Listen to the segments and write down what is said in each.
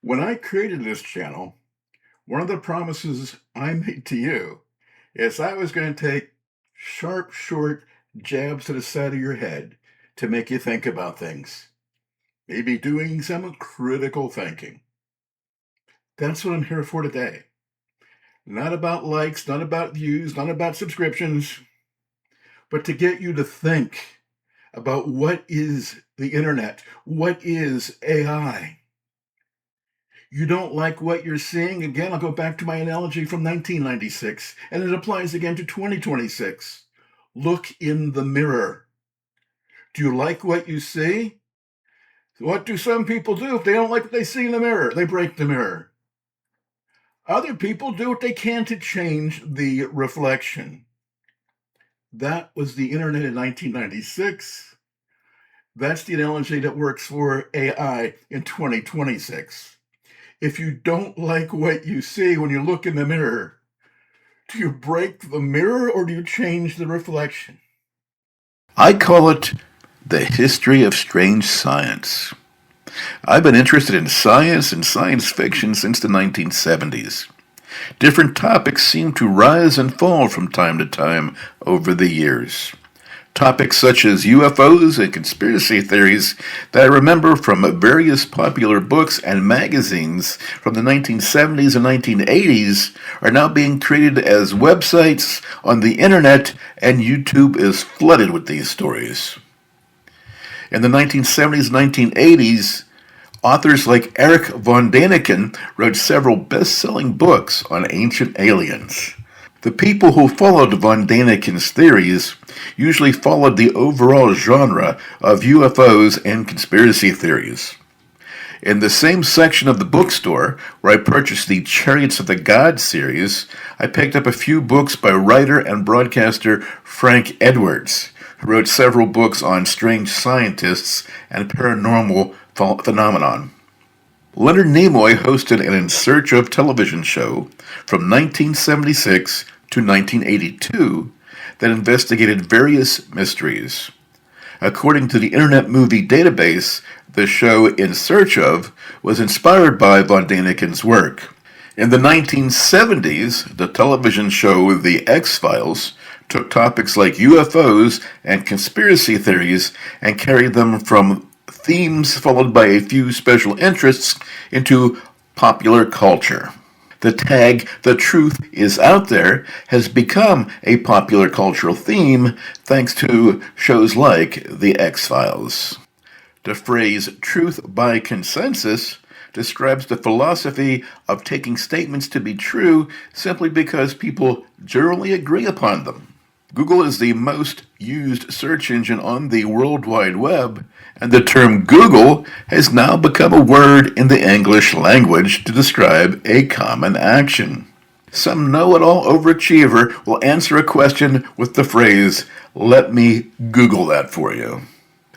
When I created this channel, one of the promises I made to you is I was going to take sharp, short jabs to the side of your head to make you think about things, maybe doing some critical thinking. That's what I'm here for today. Not about likes, not about views, not about subscriptions, but to get you to think about what is the internet, what is AI. You don't like what you're seeing? Again, I'll go back to my analogy from 1996, and it applies again to 2026. Look in the mirror. Do you like what you see? What do some people do if they don't like what they see in the mirror? They break the mirror. Other people do what they can to change the reflection. That was the internet in 1996. That's the analogy that works for AI in 2026. If you don't like what you see when you look in the mirror, do you break the mirror or do you change the reflection? I call it the history of strange science. I've been interested in science and science fiction since the 1970s. Different topics seem to rise and fall from time to time over the years. Topics such as UFOs and conspiracy theories that I remember from various popular books and magazines from the 1970s and 1980s are now being created as websites on the internet, and YouTube is flooded with these stories. In the 1970s and 1980s, authors like Erich von Däniken wrote several best-selling books on ancient aliens. The people who followed von Däniken's theories usually followed the overall genre of UFOs and conspiracy theories. In the same section of the bookstore where I purchased the Chariots of the Gods series, I picked up a few books by writer and broadcaster Frank Edwards, who wrote several books on strange scientists and paranormal phenomenon. Leonard Nimoy hosted an In Search of television show from 1976 to 1982 that investigated various mysteries. According to the Internet Movie Database, the show In Search of was inspired by von Däniken's work. In the 1970s, the television show The X-Files took topics like UFOs and conspiracy theories and carried them from themes followed by a few special interests into popular culture. The tag, "The truth is out there," has become a popular cultural theme thanks to shows like The X-Files. The phrase "truth by consensus" describes the philosophy of taking statements to be true simply because people generally agree upon them. Google is the most used search engine on the World Wide Web, and the term Google has now become a word in the English language to describe a common action. Some know-it-all overachiever will answer a question with the phrase, "Let me Google that for you."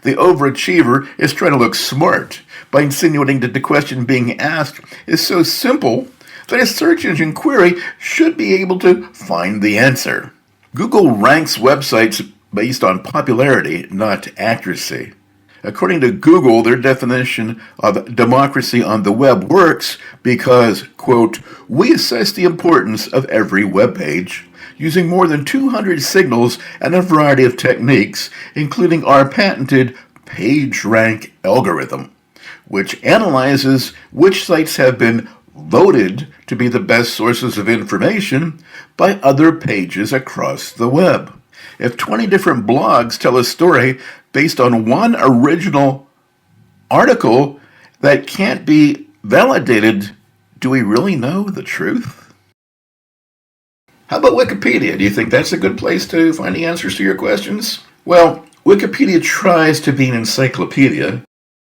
The overachiever is trying to look smart by insinuating that the question being asked is so simple that a search engine query should be able to find the answer. Google ranks websites based on popularity, not accuracy. According to Google, their definition of democracy on the web works because, quote, "we assess the importance of every web page using more than 200 signals and a variety of techniques, including our patented PageRank algorithm, which analyzes which sites have been voted to be the best sources of information by other pages across the web. If 20 different blogs tell a story based on one original article that can't be validated, do we really know the truth?" How about Wikipedia? Do you think that's a good place to find the answers to your questions? Well, Wikipedia tries to be an encyclopedia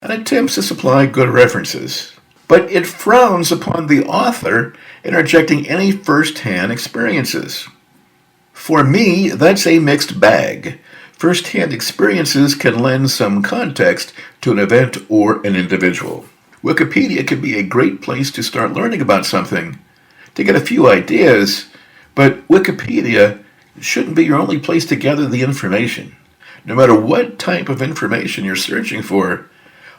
and attempts to supply good references, but it frowns upon the author interjecting any first-hand experiences. For me, that's a mixed bag. First-hand experiences can lend some context to an event or an individual. Wikipedia can be a great place to start learning about something, to get a few ideas, but Wikipedia shouldn't be your only place to gather the information. No matter what type of information you're searching for,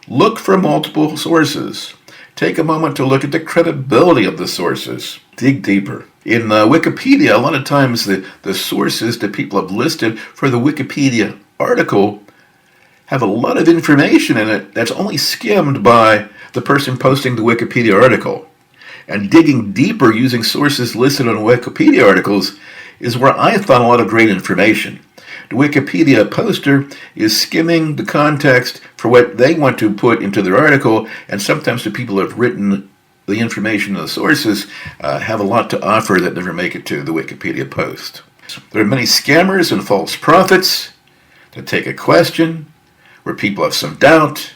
look for multiple sources. Take a moment to look at the credibility of the sources. Dig deeper. In Wikipedia, a lot of times the sources that people have listed for the Wikipedia article have a lot of information in it that's only skimmed by the person posting the Wikipedia article. And digging deeper using sources listed on Wikipedia articles is where I found a lot of great information. The Wikipedia poster is skimming the context for what they want to put into their article, and sometimes the people who have written the information in the sources have a lot to offer that never make it to the Wikipedia post. There are many scammers and false prophets that take a question where people have some doubt,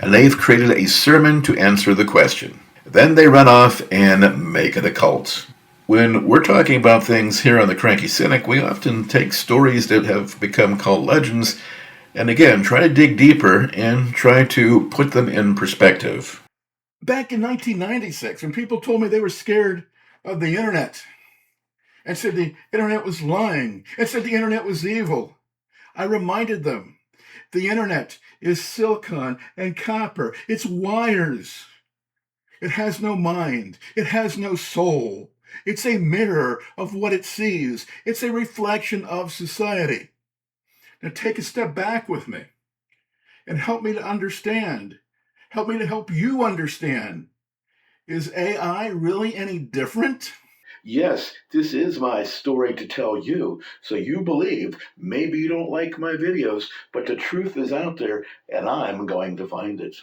and they've created a sermon to answer the question. Then they run off and make it a cult. When we're talking about things here on the Cranky Cynic, we often take stories that have become cult legends and again try to dig deeper and try to put them in perspective. Back in 1996, when people told me they were scared of the internet and said the internet was lying and said the internet was evil, I reminded them the internet is silicon and copper. It's wires. It has no mind. It has no soul. It's a mirror of what it sees. It's a reflection of society. Now take a step back with me and help me to understand. Help me to help you understand. Is AI really any different? Yes, this is my story to tell you, so you believe. Maybe you don't like my videos, but the truth is out there, and I'm going to find it.